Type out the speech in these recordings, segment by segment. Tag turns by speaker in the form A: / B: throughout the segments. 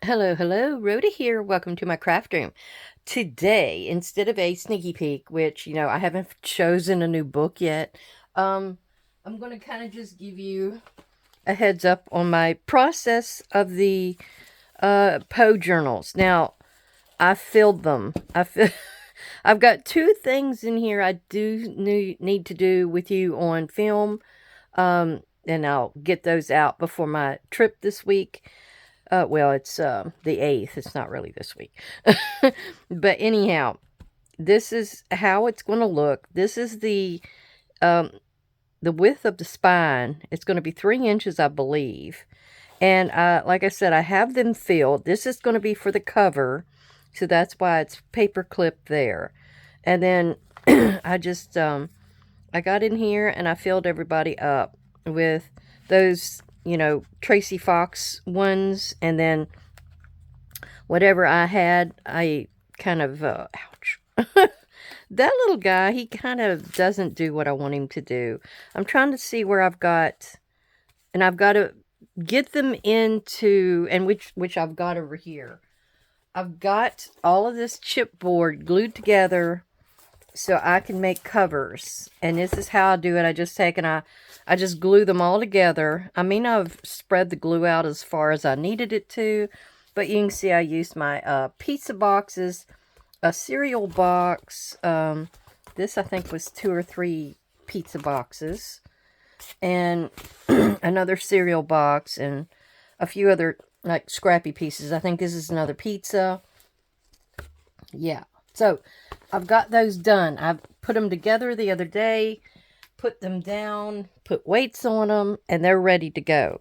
A: Hello, hello, Rhoda here. Welcome to my craft room. Today, instead of a sneaky peek, which, I haven't chosen a new book yet, I'm going to kind of just give you a heads up on my process of the Poe journals. Now, I filled them. I've got two things in here I do need to do with you on film, and I'll get those out before my trip this week. Well, it's the 8th. It's not really this week. But anyhow, this is how it's going to look. This is um, the width of the spine. It's going to be 3 inches, I believe. And like I said, I have them filled. This is going to be for the cover. So that's why it's paper clip there. And then I just, I got in here and I filled everybody up with those, Tracy Fox ones. And then whatever I had, I kind of, ouch. That little guy, he kind of doesn't do what I want him to do. I'm trying to see where and I've got to get them into, and which I've got over here. I've got all of this chipboard glued together so I can make covers. And this is how I do it. I just glue them all together. I mean, I've spread the glue out as far as I needed it to, but you can see I used my pizza boxes, a cereal box. This I think was 2 or 3 pizza boxes, and another cereal box, and a few other like scrappy pieces. I think this is another pizza. Yeah. So I've got those done. I've put them together the other day, put them down, put weights on them, and they're ready to go.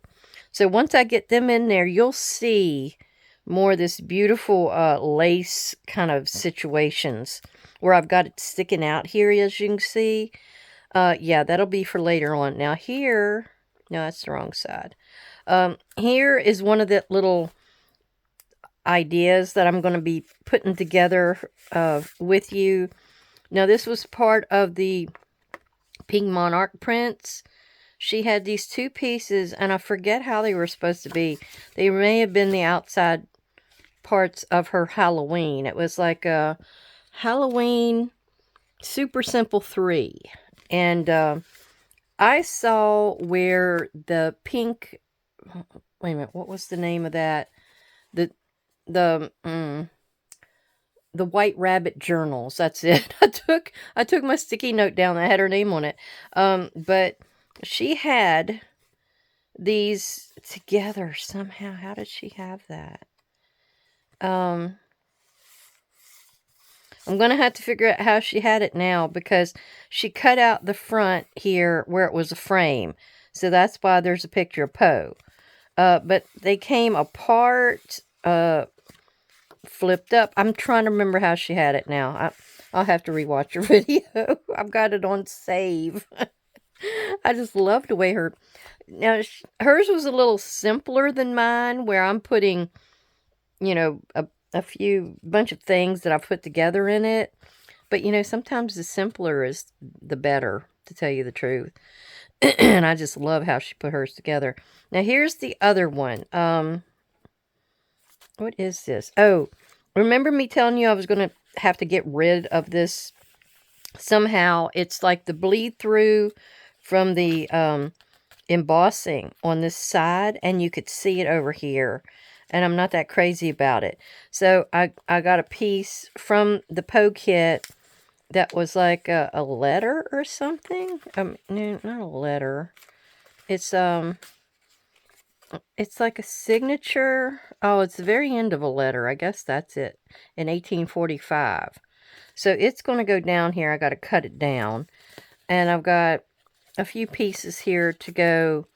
A: So once I get them in there, you'll see more of this beautiful lace kind of situations where I've got it sticking out here, as you can see. Yeah, that'll be for later on. Now here, no, that's the wrong side. Here is one of the little ideas that I'm going to be putting together with you. Now, this was part of the Pink Monarch prints. She had these 2 pieces, and I forget how they were supposed to be. They may have been the outside parts of her Halloween. It was like a Halloween Super Simple 3. And I saw where the pink... Wait a minute, what was the name of that? The White Rabbit journals. That's it. I took my sticky note down that had her name on it. But she had these together somehow. How did she have that? I'm gonna have to figure out how she had it now, because she cut out the front here where it was a frame. So that's why there's a picture of Poe. But they came apart, flipped up. I'm trying to remember how she had it now. I'll have to rewatch her video. I've got it on save. I just love the way her... Now, hers was a little simpler than mine, where I'm putting, a few bunch of things that I've put together in it. But, sometimes the simpler is the better, to tell you the truth. And I just love how she put hers together. Now, here's the other one. What is this? Oh, remember me telling you I was going to have to get rid of this somehow? It's like the bleed through from the embossing on this side, and you could see it over here. And I'm not that crazy about it. So I got a piece from the Poe kit that was like a letter or something. No, not a letter. It's like a signature. Oh, it's the very end of a letter. I guess that's it. In 1845. So it's going to go down here. I got to cut it down. And I've got a few pieces here to go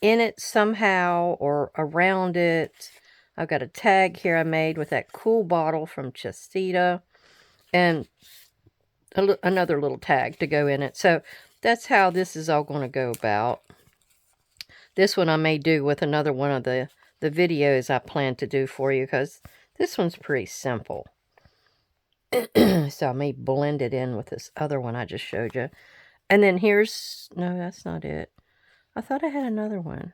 A: in it somehow or around it. I've got a tag here I made with that cool bottle from Chestita. And another little tag to go in it. So that's how this is all going to go about. This one I may do with another one of the videos I plan to do for you, because this one's pretty simple. So I may blend it in with this other one I just showed you. And then here's... No, that's not it. I thought I had another one.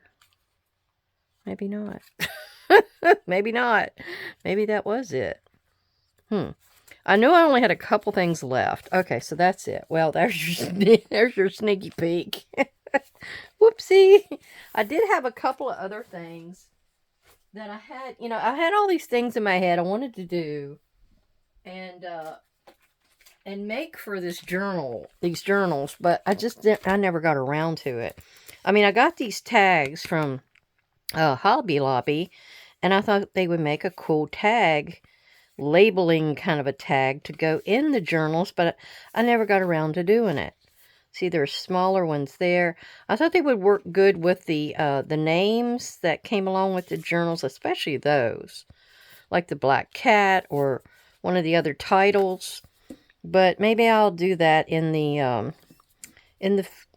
A: Maybe not. Maybe not. Maybe that was it. I knew I only had a couple things left. Okay, so that's it. Well, there's your, there's your sneaky peek. Whoopsie. I did have a couple of other things that I had. I had all these things in my head I wanted to do and make for these journals, but I never got around to it. I mean, I got these tags from Hobby Lobby, and I thought they would make a cool tag, labeling kind of a tag to go in the journals, but I never got around to doing it. See, there's smaller ones there. I thought they would work good with the names that came along with the journals, especially those, like the Black Cat or one of the other titles. But maybe I'll do that in the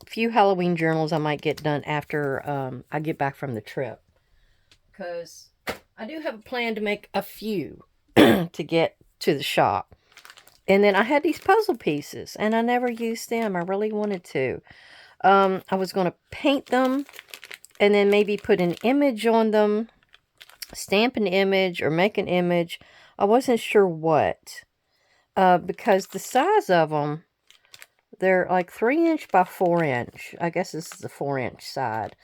A: few Halloween journals I might get done after I get back from the trip. Because I do have a plan to make a few to get to the shop. And then I had these puzzle pieces, and I never used them. I really wanted to. I was going to paint them, and then maybe put an image on them, stamp an image, or make an image. I wasn't sure what. Because the size of them, they're like 3" by 4". I guess this is the 4" side.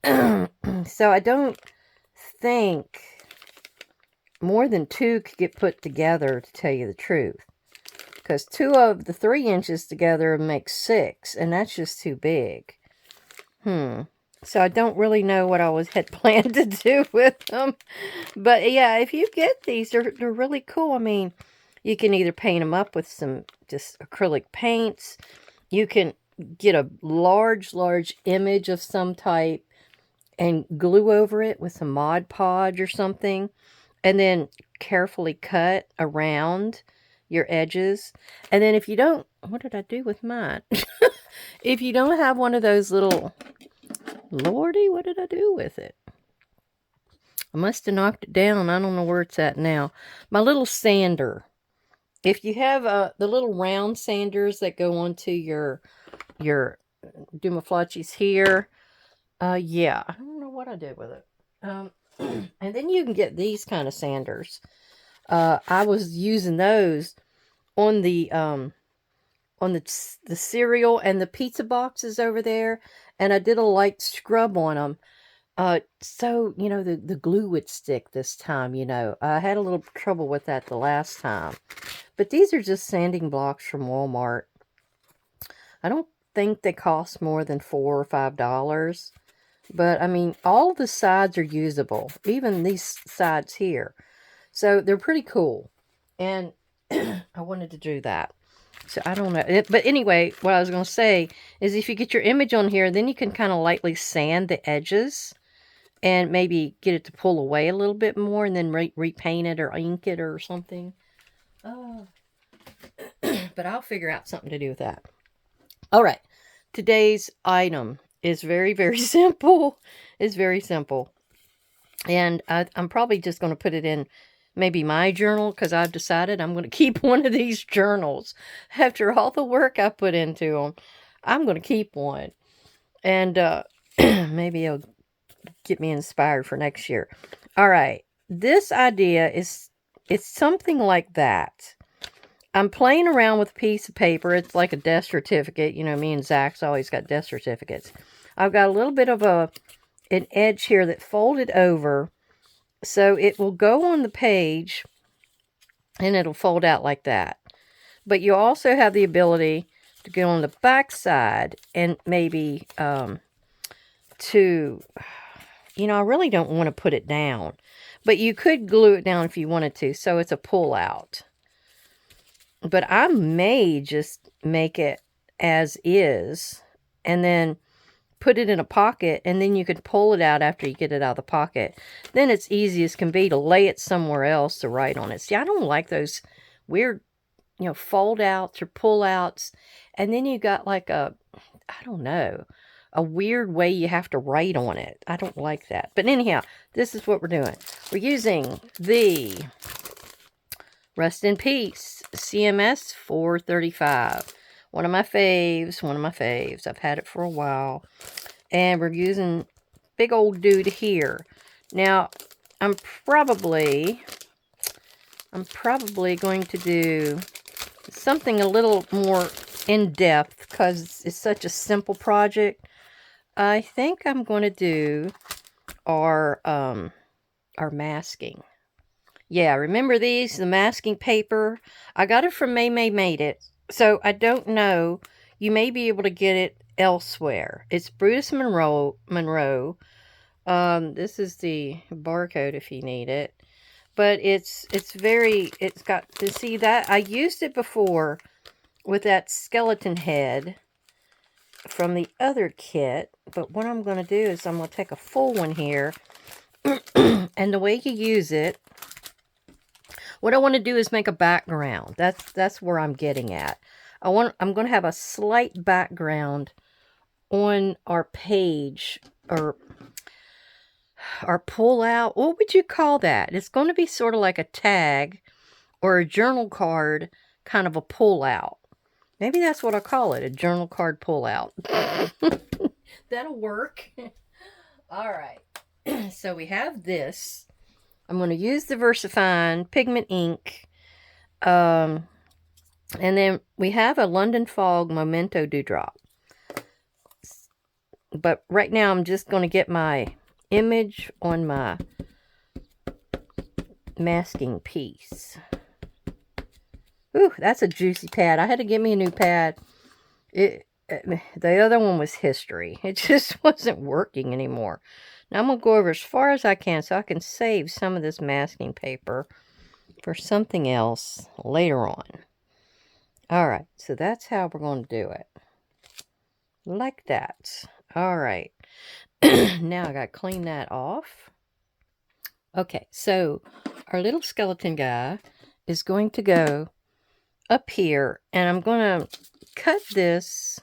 A: So I don't think more than 2 could get put together, to tell you the truth. Because 2 of the 3 inches together make 6, and that's just too big. So I don't really know what I had planned to do with them. But yeah, if you get these, they're really cool. I mean, you can either paint them up with some just acrylic paints. You can get a large image of some type and glue over it with some Mod Podge or something. And then carefully cut around your edges. And then if you don't... What did I do with mine? If you don't have one of those little... Lordy, what did I do with it? I must have knocked it down. I don't know where it's at now. My little sander. If you have the little round sanders that go onto your Dumaflachis here, yeah, I don't know what I did with it. And then you can get these kind of sanders. I was using those on the cereal and the pizza boxes over there, and I did a light scrub on them. So, the glue would stick this time, I had a little trouble with that the last time. But these are just sanding blocks from Walmart. I don't think they cost more than $4 or $5. But, I mean, all the sides are usable. Even these sides here. So, they're pretty cool. And I wanted to do that. So, I don't know. But anyway, what I was going to say is if you get your image on here, then you can kind of lightly sand the edges. And maybe get it to pull away a little bit more. And then repaint it or ink it or something. But I'll figure out something to do with that. All right. Today's item is very, very simple. It's very simple. And I'm probably just going to put it in maybe my journal, because I've decided I'm going to keep one of these journals. After all the work I put into them, I'm going to keep one. And maybe it'll get me inspired for next year. All right. This idea it's something like that. I'm playing around with a piece of paper. It's like a death certificate. Me and Zach's always got death certificates. I've got a little bit of an edge here that folded over. So it will go on the page and it'll fold out like that. But you also have the ability to go on the back side and maybe I really don't want to put it down. But you could glue it down if you wanted to. So it's a pull out. But I may just make it as is. And then put it in a pocket. And then you can pull it out after you get it out of the pocket. Then it's easy as can be to lay it somewhere else to write on it. See, I don't like those weird, fold outs or pull outs. And then you got like a weird way you have to write on it. I don't like that. But anyhow, this is what we're doing. We're using the Rest in Peace CMS 435. One of my faves. I've had it for a while. And we're using big old dude here. Now, I'm probably going to do something a little more in-depth because it's such a simple project. I think I'm going to do our masking. Yeah, remember these? The masking paper. I got it from May Made It. So I don't know. You may be able to get it elsewhere. It's Brutus Monroe. This is the barcode if you need it. But it's got to see that. I used it before with that skeleton head from the other kit. But what I'm going to do is I'm going to take a full one here. And the way you use it, what I want to do is make a background. That's where I'm getting at. I'm going to have a slight background on our page or our pull out. What would you call that? It's going to be sort of like a tag or a journal card, kind of a pull out. Maybe that's what I call it, a journal card pull out. That'll work. All right. So we have this. I'm going to use the VersaFine pigment ink. And then we have a London Fog Memento Dewdrop. But right now I'm just going to get my image on my masking piece. Ooh, that's a juicy pad. I had to get me a new pad. The other one was history. It just wasn't working anymore. Now I'm going to go over as far as I can so I can save some of this masking paper for something else later on. Alright, so that's how we're going to do it. Like that. Alright. Now I got to clean that off. Okay, so our little skeleton guy is going to go up here, and I'm going to cut this,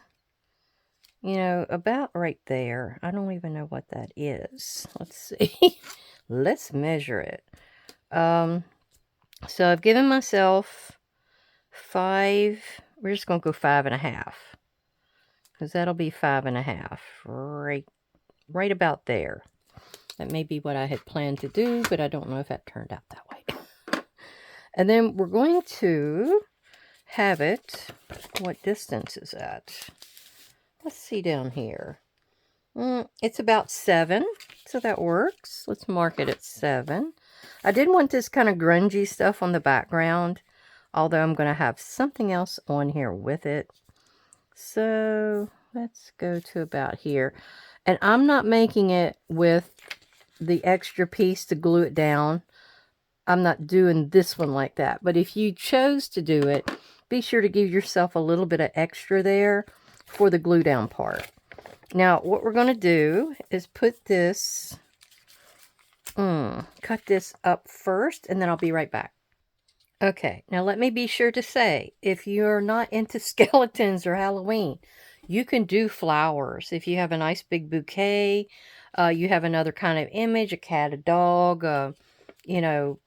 A: you know, about right there. I don't even know what that is. Let's see. Let's measure it. So I've given myself 5. We're just going to go 5.5. Because that'll be 5.5. Right about there. That may be what I had planned to do, but I don't know if that turned out that way. And then we're going to have it. What distance is that? Let's see down here. It's about 7, so that works. Let's mark it at 7. I did want this kind of grungy stuff on the background, although I'm going to have something else on here with it. So let's go to about here. And I'm not making it with the extra piece to glue it down. I'm not doing this one like that. But if you chose to do it, be sure to give yourself a little bit of extra there for the glue down part. Now, what we're going to do is put this, cut this up first, and then I'll be right back. Okay, now let me be sure to say, if you're not into skeletons or Halloween, you can do flowers. If you have a nice big bouquet, you have another kind of image, a cat, a dog, you know,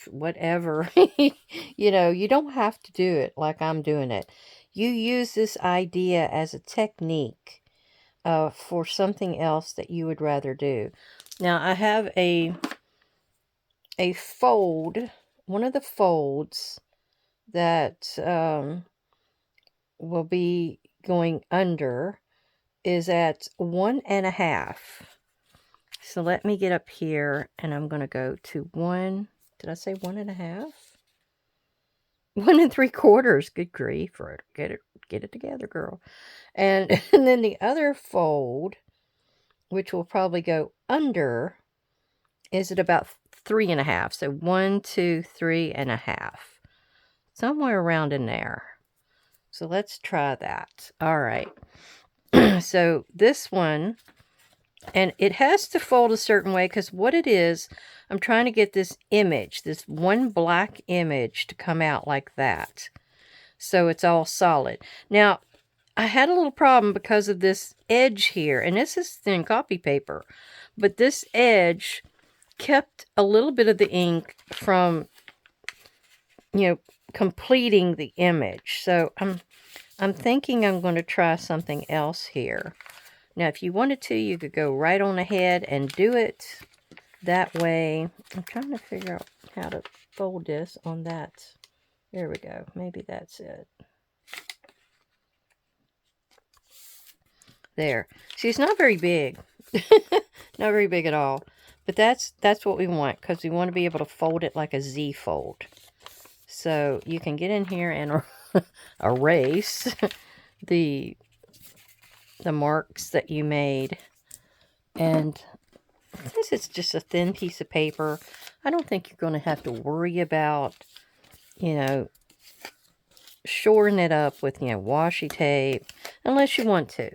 A: whatever. You know, you don't have to do it like I'm doing it. You use this idea as a technique for something else that you would rather do. Now, I have a fold, one of the folds that will be going under is at 1.5. So let me get up here and I'm going to go to 1. Did I say 1.5? 1 3/4. Good grief. Get it together, girl. And then the other fold, which will probably go under, is at about 3.5. So 1, 2, 3.5. Somewhere around in there. So let's try that. All right. So this one, and it has to fold a certain way because what it is, I'm trying to get this image, this one black image to come out like that. So it's all solid. Now, I had a little problem because of this edge here, and this is thin copy paper, but this edge kept a little bit of the ink from, you know, completing the image. So I'm thinking I'm going to try something else here. Now, if you wanted to, you could go right on ahead and do it. That way, I'm trying to figure out how to fold this on that. There we go. Maybe that's it. There. See, it's not very big. Not very big at all. But that's what we want, because we want to be able to fold it like a Z fold. So you can get in here and erase the marks that you made. And since it's just a thin piece of paper, I don't think you're going to have to worry about, you know, shoring it up with, washi tape, unless you want to.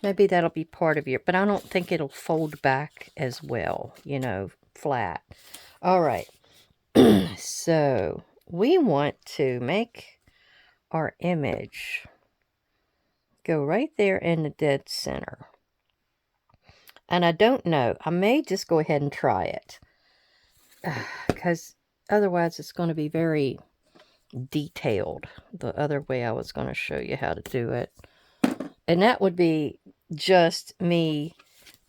A: Maybe that'll be part of your, but I don't think it'll fold back as well, flat. All right. So we want to make our image go right there in the dead center. And I don't know. I may just go ahead and try it. Because otherwise it's going to be very detailed. The other way I was going to show you how to do it. And that would be just me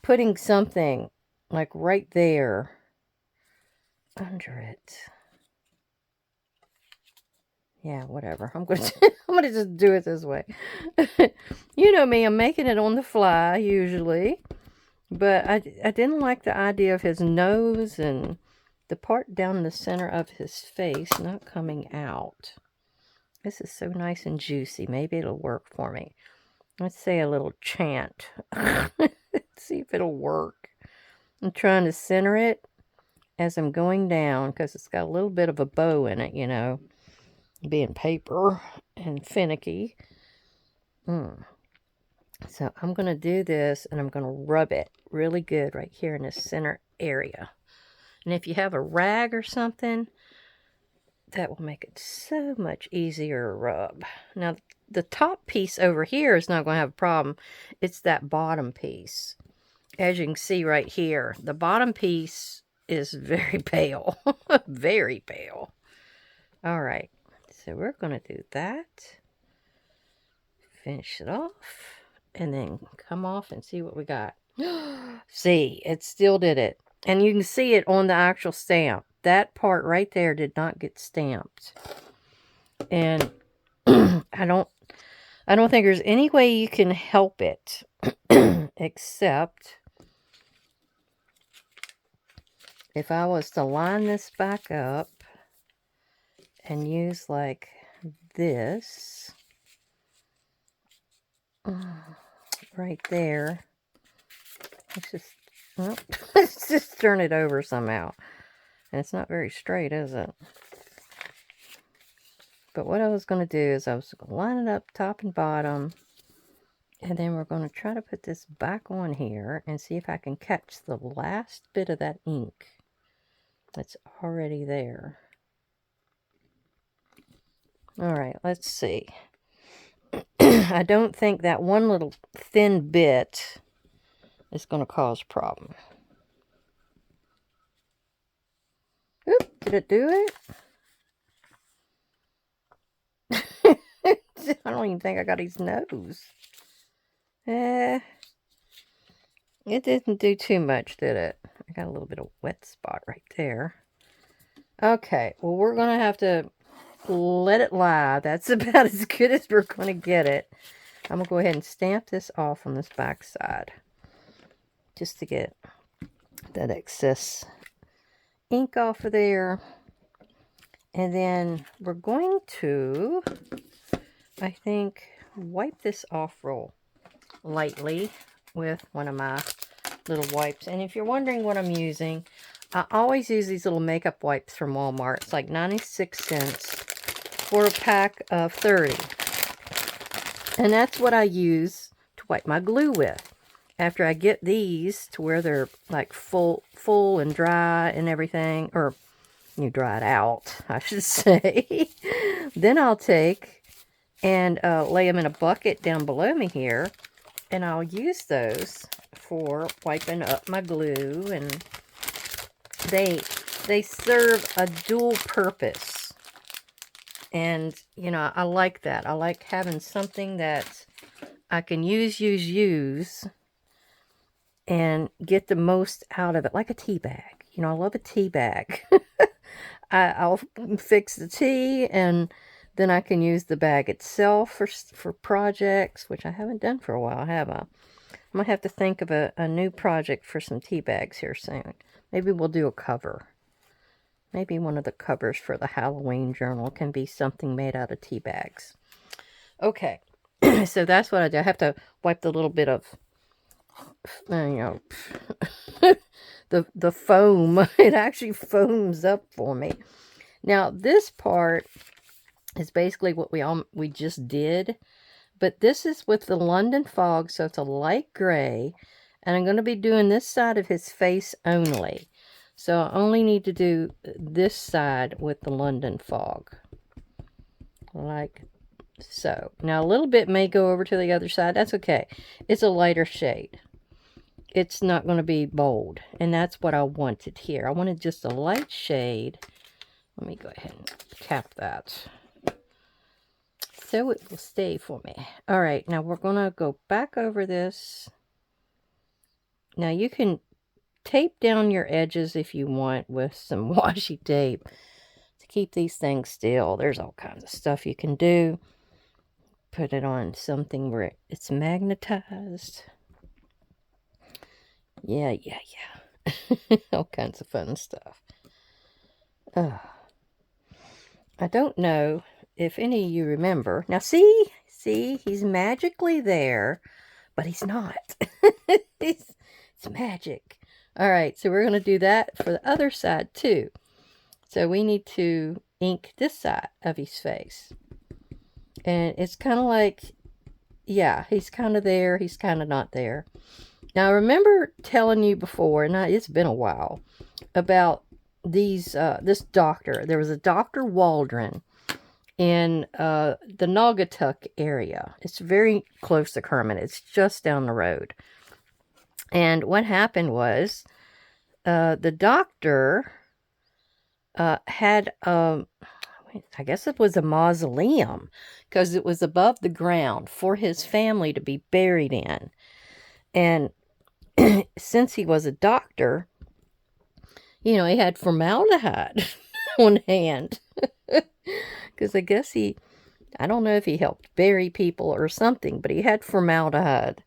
A: putting something like right there under it. Yeah, whatever. I'm going to just do it this way. You know me, I'm making it on the fly usually. But I didn't like the idea of his nose and the part down the center of his face not coming out. This is so nice and juicy. Maybe it'll work for me. Let's say a little chant. See if it'll work. I'm trying to center it as I'm going down because it's got a little bit of a bow in it, being paper and finicky. So I'm going to do this and I'm going to rub it really good right here in the center area. And if you have a rag or something, that will make it so much easier to rub. Now, the top piece over here is not going to have a problem. It's that bottom piece. As you can see right here, the bottom piece is very pale. Very pale. All right. So we're going to do that. Finish it off. And then come off and see what we got. See, it still did it. And you can see it on the actual stamp. That part right there did not get stamped. And I don't think there's any way you can help it except if I was to line this back up and use like this right there. Let's just turn it over somehow. And it's not very straight, is it? But what I was going to do is I was going to line it up top and bottom. And then we're going to try to put this back on here and see if I can catch the last bit of that ink that's already there. All right, let's see. I don't think that one little thin bit is going to cause a problem. Oop, did it do it? I don't even think I got his nose. It didn't do too much, did it? I got a little bit of wet spot right there. Okay, well, we're going to have to let it lie. That's about as good as we're going to get it. I'm going to go ahead and stamp this off on this back side. Just to get that excess ink off of there. And then we're going to, I think, wipe this off real lightly with one of my little wipes. And if you're wondering what I'm using, I always use these little makeup wipes from Walmart. It's like 96 cents for a pack of 30. And that's what I use to wipe my glue with. After I get these to where they're like full and dry and everything, or you dry it out, I should say, then I'll take and lay them in a bucket down below me here, and I'll use those for wiping up my glue, and they serve a dual purpose. And, I like that. I like having something that I can use, and get the most out of it, like a tea bag. You know, I love a tea bag. I'll fix the tea, and then I can use the bag itself for projects, which I haven't done for a while, have I? I might have to think of a new project for some tea bags here soon. Maybe we'll do a cover. Maybe one of the covers for the Halloween journal can be something made out of tea bags. Okay, so that's what I do. I have to wipe the little bit of, you know, the foam. It actually foams up for me. Now, this part is basically what we just did. But this is with the London fog, so it's a light gray. And I'm going to be doing this side of his face only. So I only need to do this side with the London fog. Like so. Now a little bit may go over to the other side. That's okay. It's a lighter shade. It's not going to be bold. And that's what I wanted here. I wanted just a light shade. Let me go ahead and tap that, so it will stay for me. All right, now we're going to go back over this. Now you can tape down your edges if you want with some washi tape to keep these things still. There's all kinds of stuff you can do. Put it on something where it's magnetized. Yeah. All kinds of fun stuff. I don't know if any of you remember. Now see, he's magically there, but he's not. It's magic. All right, so we're going to do that for the other side too. So we need to ink this side of his face. And it's kind of like, yeah, he's kind of there, he's kind of not there. Now I remember telling you before, and it's been a while, about this doctor. There was a Dr. Waldron in the Naugatuck area. It's very close to Kermit. It's just down the road. And what happened was the doctor had, I guess it was a mausoleum, because it was above the ground for his family to be buried in. And since he was a doctor, you know, he had formaldehyde on hand. Because I guess I don't know if he helped bury people or something, but he had formaldehyde.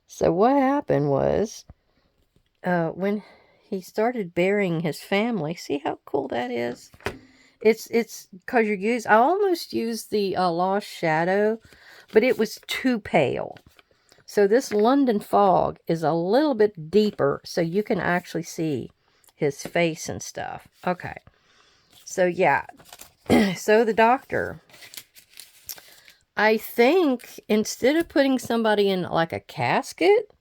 A: So what happened was, when he started burying his family, see how cool that is? It's because I almost used the Lost Shadow, but it was too pale. So this London fog is a little bit deeper, so you can actually see his face and stuff. Okay. So yeah. So the doctor, I think instead of putting somebody in like a casket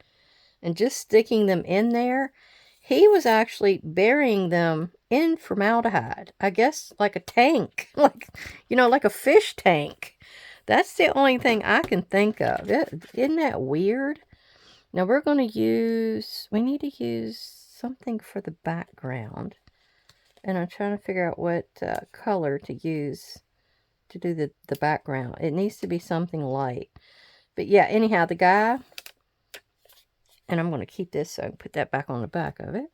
A: and just sticking them in there, he was actually burying them in formaldehyde. I guess like a tank, like, you know, like a fish tank. That's the only thing I can think of. Isn't that weird? Now we're going to we need to use something for the background. And I'm trying to figure out what color to use to do the background. It needs to be something light. But yeah, anyhow, the guy, and I'm going to keep this so I can put that back on the back of it.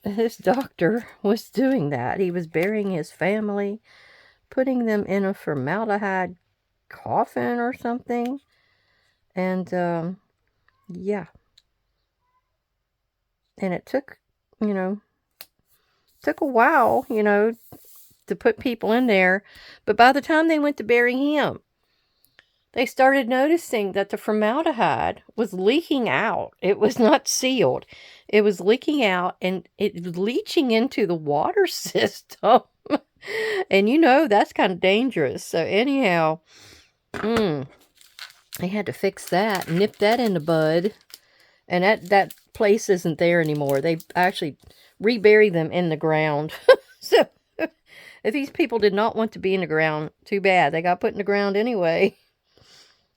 A: This doctor was doing that. He was burying his family, putting them in a formaldehyde coffin or something. And yeah. And it took a while, to put people in there. But by the time they went to bury him, they started noticing that the formaldehyde was leaking out. It was not sealed. It was leaking out, and it was leaching into the water system. And that's kind of dangerous. So anyhow, they had to fix that, nip that in the bud. And that place isn't there anymore. They actually reburied them in the ground. So if these people did not want to be in the ground, too bad. They got put in the ground anyway.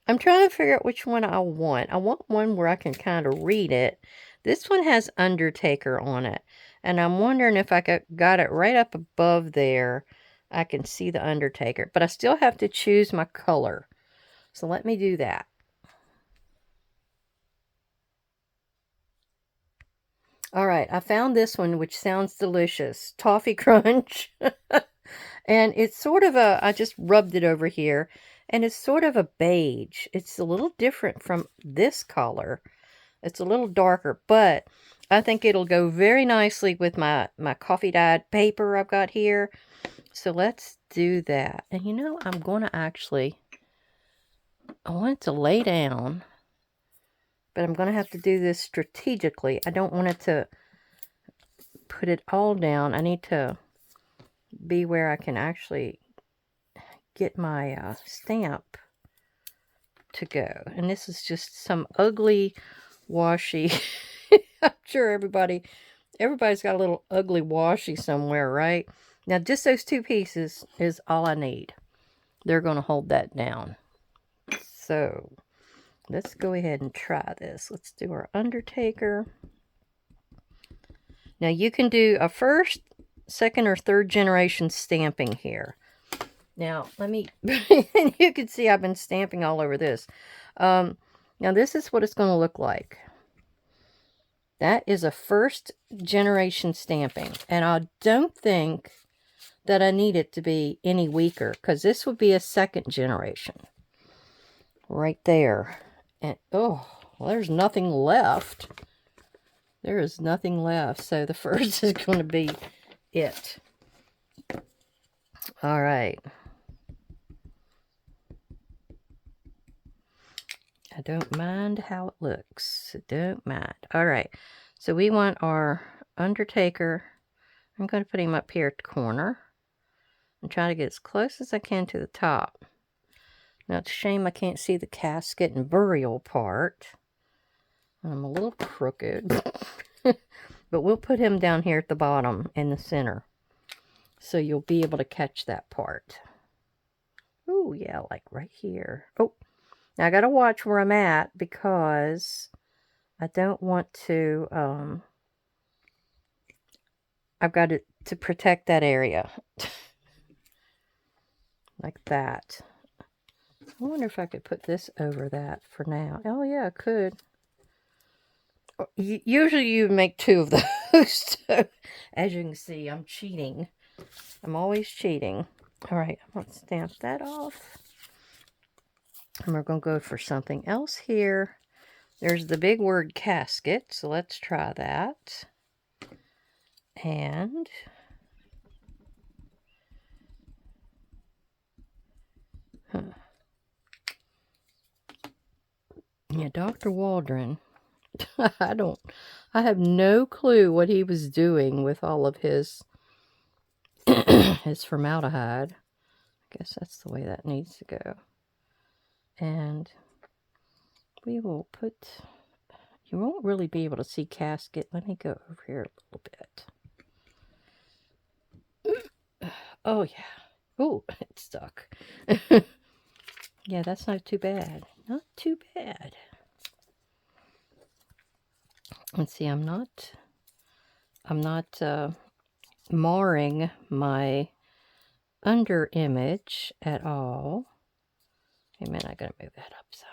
A: I'm trying to figure out which one I want. I want one where I can kind of read it. This one has Undertaker on it. And I'm wondering if I got it right up above there, I can see the Undertaker. But I still have to choose my color. So let me do that. All right, I found this one, which sounds delicious. Toffee Crunch. And it's sort of a, I just rubbed it over here, and it's sort of a beige. It's a little different from this color. It's a little darker, but I think it'll go very nicely with my coffee dyed paper I've got here. So let's do that. And you know, I'm going to actually, I want it to lay down, but I'm going to have to do this strategically. I don't want it to put it all down. I need to be where I can actually get my stamp to go. And this is just some ugly washi. I'm sure everybody's got a little ugly washi somewhere, right? Now just those two pieces is all I need. They're going to hold that down. So let's go ahead and try this. Let's do our Undertaker. Now you can do a first, second, or third generation stamping here. Now let me, you can see I've been stamping all over this. Now this is what it's going to look like. That is a first generation stamping. And I don't think that I need it to be any weaker, because this would be a second generation. Right there. And oh, well, there's nothing left. There is nothing left. So the first is going to be it. All right. I don't mind how it looks. I don't mind. All right. So we want our Undertaker. I'm going to put him up here at the corner. And try to get as close as I can to the top. Now, it's a shame I can't see the casket and burial part. I'm a little crooked. But we'll put him down here at the bottom in the center. So you'll be able to catch that part. Oh, yeah, like right here. Oh, now I got to watch where I'm at, because I don't want to, I've got to protect that area. Like that. I wonder if I could put this over that for now. Oh, yeah, I could. Usually you make two of those. So, as you can see, I'm cheating. I'm always cheating. All right, I'm going to stamp that off. And we're going to go for something else here. There's the big word casket, so let's try that. And yeah, Dr. Waldron. I have no clue what he was doing with all of his his formaldehyde. I guess that's the way that needs to go. And we will put, you won't really be able to see casket. Let me go over here a little bit. Oh, yeah. Oh, it's stuck. Yeah, that's not too bad. Not too bad. Let's see, I'm not marring my under image at all. Wait a minute, I gotta move that up some.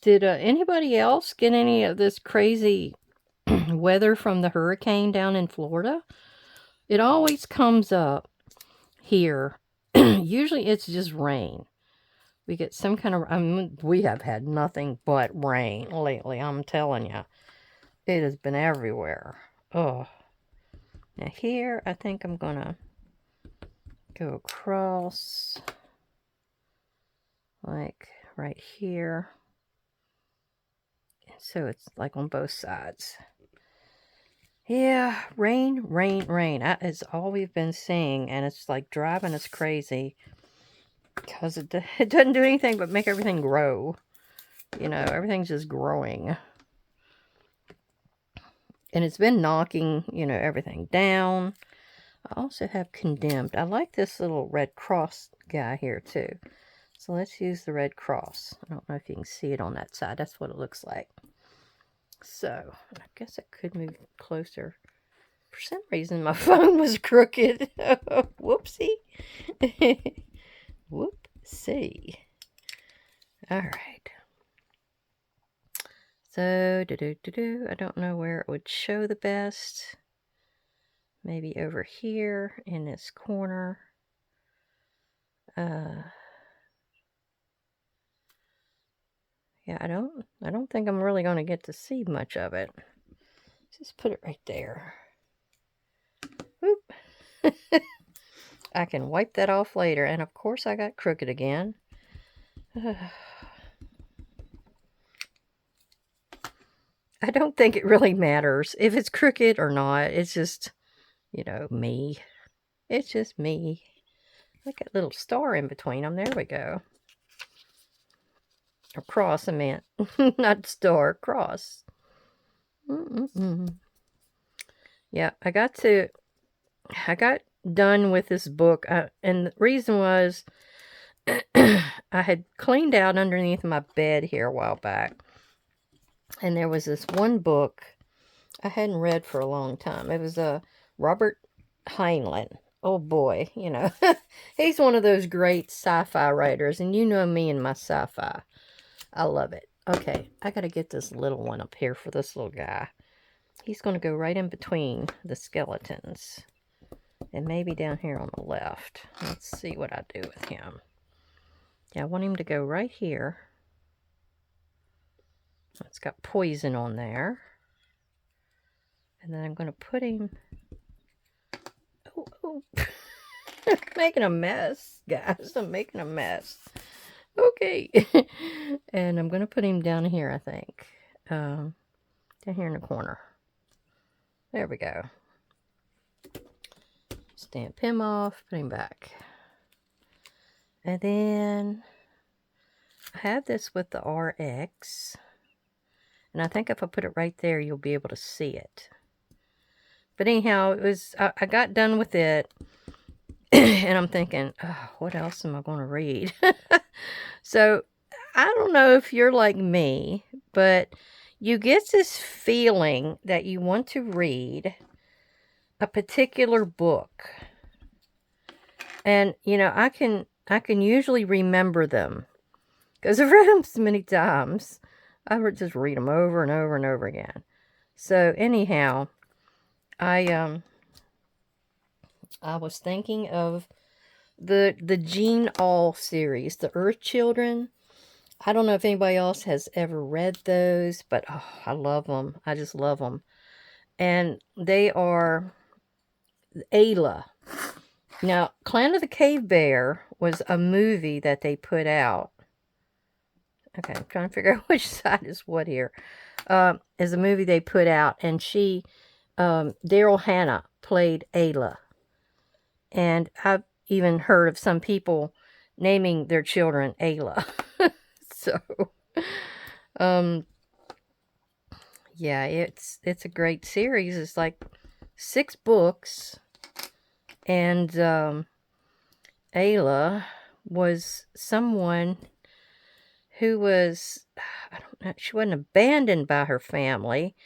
A: Did anybody else get any of this crazy weather from the hurricane down in Florida? It always comes up here. Usually it's just rain. We get some kind of, we have had nothing but rain lately, I'm telling you. It has been everywhere. Oh. Now here, I think I'm going to go across, like right here. So it's like on both sides. Yeah, rain, rain, rain. That is all we've been seeing, and it's like driving us crazy. Because it doesn't do anything but make everything grow. You know, everything's just growing. And it's been knocking, you know, everything down. I also have condemned. I like this little red cross guy here too. So let's use the red cross. I don't know if you can see it on that side. That's what it looks like. So I guess I could move closer. For some reason my phone was crooked. Whoopsie. Whoopsie. All right. So, I don't know where it would show the best. Maybe over here in this corner. Yeah, I don't think I'm really going to get to see much of it. Just put it right there. Whoop. I can wipe that off later. And of course I got crooked again. I don't think it really matters if it's crooked or not. It's just, you know, me. It's just me. Look at a little star in between them. There we go. Or cross, I meant. Not star, cross. Yeah, I got done with this book. And the reason was I had cleaned out underneath my bed here a while back. And there was this one book I hadn't read for a long time. It was Robert Heinlein. Oh boy, you know, he's one of those great sci-fi writers, and you know me and my sci-fi. I love it. Okay, I gotta get this little one up here for this little guy. He's gonna go right in between the skeletons, and maybe down here on the left. Let's see what I do with him. Yeah, I want him to go right here. It's got poison on there. And then I'm going to put him... Oh. Making a mess, guys. I'm making a mess. Okay. And I'm going to put him down here, I think. Down here in the corner. There we go. Stamp him off. Put him back. And then I have this with the RX. And I think if I put it right there, you'll be able to see it. But anyhow, it was I got done with it, and I'm thinking, oh, what else am I going to read? So, I don't know if you're like me, but you get this feeling that you want to read a particular book. And, you know, I can usually remember them, because I've read them so many times. I would just read them over and over and over again. So, anyhow... I was thinking of the Jean Auel series, the Earth Children. I don't know if anybody else has ever read those, but oh, I love them. I just love them. And they are Ayla. Now, Clan of the Cave Bear was a movie that they put out. Okay, I'm trying to figure out which side is what here. Is a movie they put out, and she... Daryl Hannah played Ayla. And I've even heard of some people naming their children Ayla. So, yeah, it's a great series. It's like 6 books. And Ayla was someone who was, I don't know, she wasn't abandoned by her family.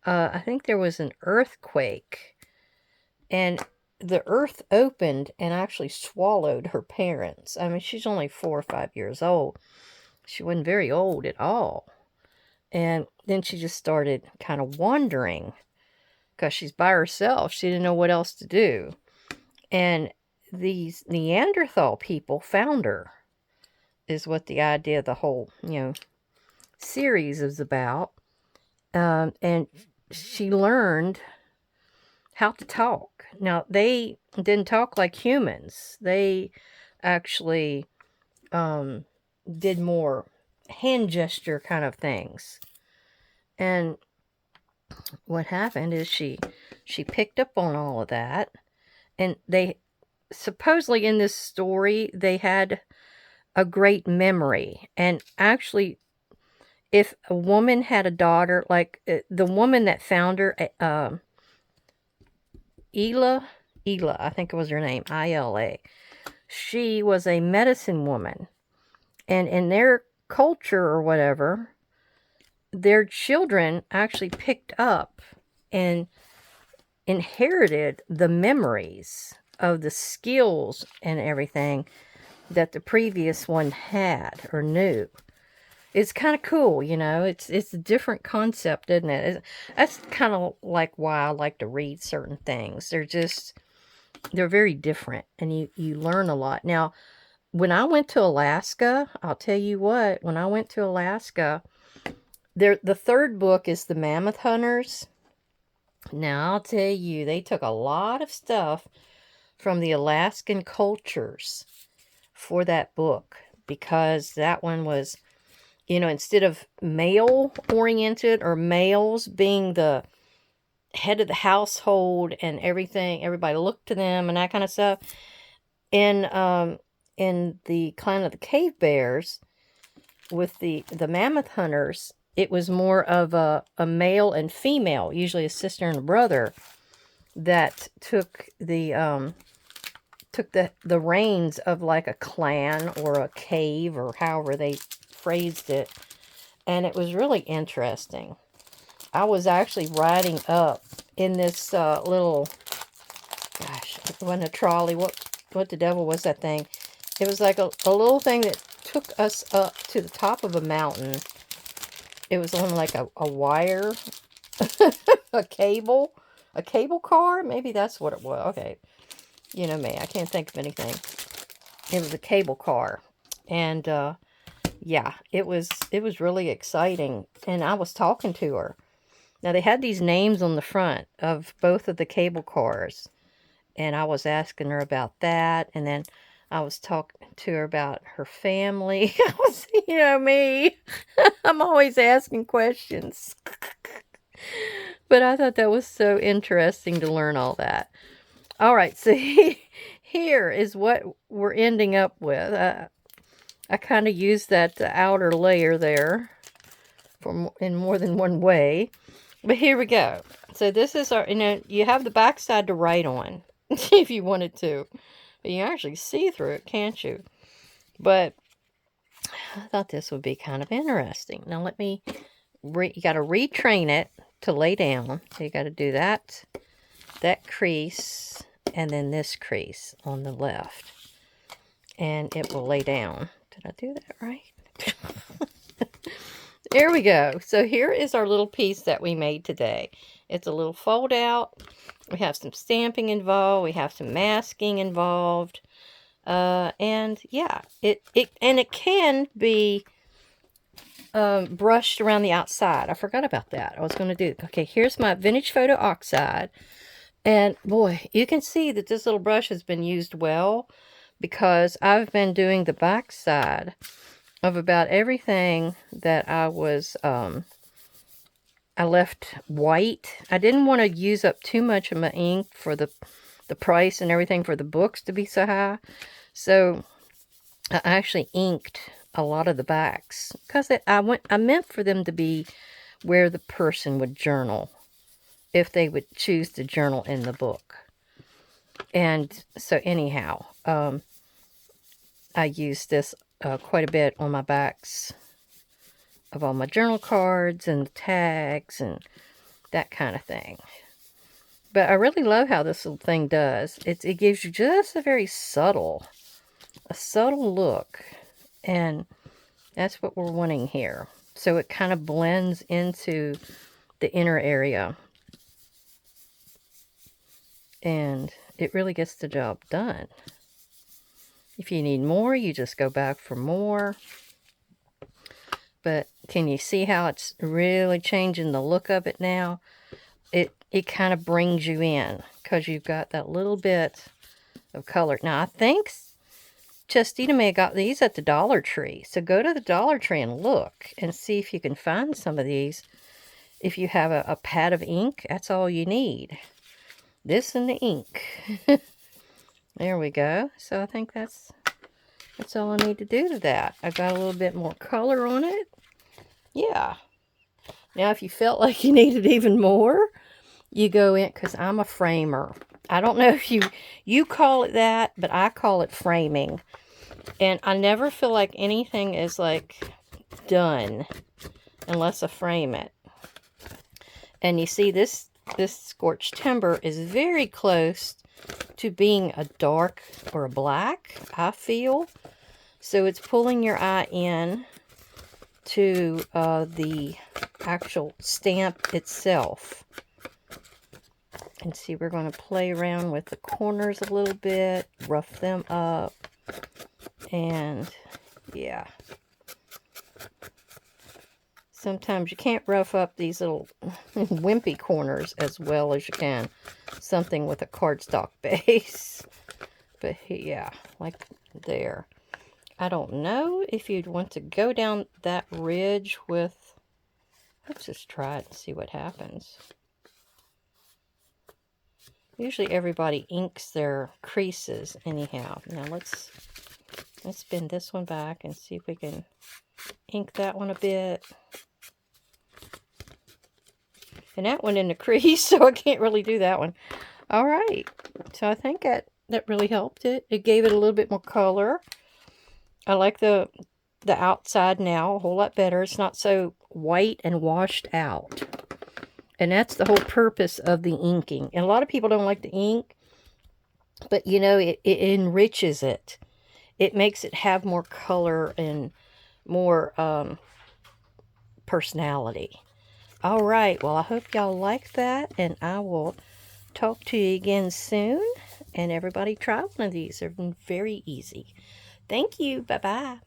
A: I think there was an earthquake, and the earth opened and actually swallowed her parents. I mean, she's only 4 or 5 years old. She wasn't very old at all. And then she just started kind of wandering, because she's by herself. She didn't know what else to do. And these Neanderthal people found her, is what the idea of the whole, you know, series is about. And she learned how to talk. Now, they didn't talk like humans. They actually did more hand gesture kind of things. And what happened is she picked up on all of that. And they, supposedly in this story, they had a great memory. And actually... if a woman had a daughter, like the woman that found her, Ila, I think it was her name, I-L-A. She was a medicine woman. And in their culture or whatever, their children actually picked up and inherited the memories of the skills and everything that the previous one had or knew. it's kind of cool, you know. It's a different concept, isn't it? That's kind of like why I like to read certain things. They're very different, and you learn a lot. Now, when I went to Alaska, I'll tell you what, when I went to Alaska, the third book is The Mammoth Hunters. Now, I'll tell you, they took a lot of stuff from the Alaskan cultures for that book, because that one was, you know, instead of male oriented or males being the head of the household and everything, everybody looked to them and that kind of stuff. In the Clan of the Cave Bears, with the Mammoth Hunters, it was more of a male and female, usually a sister and a brother, that took the reins of like a clan or a cave, or however they phrased it. And it was really interesting. I was actually riding up in this little, gosh, it wasn't a trolley. What the devil was that thing? It was like a little thing that took us up to the top of a mountain. It was on like a wire, a cable car. Maybe that's what it was. Okay. You know me, I can't think of anything. It was a cable car. And, yeah, it was really exciting. And I was talking to her. Now, they had these names on the front of both of the cable cars. And I was asking her about that. And then I was talking to her about her family. I was, you know me, I'm always asking questions. But I thought that was so interesting to learn all that. All right, so here is what we're ending up with. I kind of used that outer layer there in more than one way. But here we go. So this is our, you know, you have the back side to write on if you wanted to. But you actually see through it, can't you? But I thought this would be kind of interesting. Now let me, you got to retrain it to lay down. So you got to do that crease, and then this crease on the left. And it will lay down. Did I do that right? There we go. So here is our little piece that we made today. It's a little fold out. We have some stamping involved. We have some masking involved. And yeah, it can be brushed around the outside. I forgot about that. I was going to do, okay, here's my Vintage Photo Oxide. And boy, you can see that this little brush has been used well, because I've been doing the back side of about everything that I was, I left white. I didn't want to use up too much of my ink for the price and everything for the books to be so high. So I actually inked a lot of the backs, because I meant for them to be where the person would journal, if they would choose to journal in the book. And so anyhow, I used this quite a bit on my backs of all my journal cards and the tags and that kind of thing. But I really love how this little thing does. It gives you just a very subtle look. And that's what we're wanting here. So it kind of blends into the inner area. And it really gets the job done. If you need more, you just go back for more. But can you see how it's really changing the look of it now? It kind of brings you in, because you've got that little bit of color. Now, I think Chestina may have got these at the Dollar Tree. So go to the Dollar Tree and look and see if you can find some of these. If you have a pad of ink, that's all you need. This and the ink. There we go. So I think that's all I need to do to that. I got a little bit more color on it. Yeah. Now, if you felt like you needed even more, you go in, because I'm a framer. I don't know if you call it that, but I call it framing. And I never feel like anything is like done unless I frame it. And you see this scorched timber is very close to being a dark or a black, I feel. So it's pulling your eye in. to the actual stamp itself. And see, we're going to play around with the corners a little bit, rough them up, and yeah. Sometimes you can't rough up these little wimpy corners as well as you can something with a cardstock base. But yeah, like there. I don't know if you'd want to go down that ridge with... Let's just try it and see what happens. Usually everybody inks their creases anyhow. Now let's bend this one back and see if we can ink that one a bit. And that one in the crease, so I can't really do that one. All right. So I think that really helped it. It gave it a little bit more color. I like the outside now a whole lot better. It's not so white and washed out. And that's the whole purpose of the inking. And a lot of people don't like the ink, but you know, it enriches it. It makes it have more color and more personality. All right, well, I hope y'all like that, and I will talk to you again soon. And everybody try one of these. They're very easy. Thank you. Bye-bye.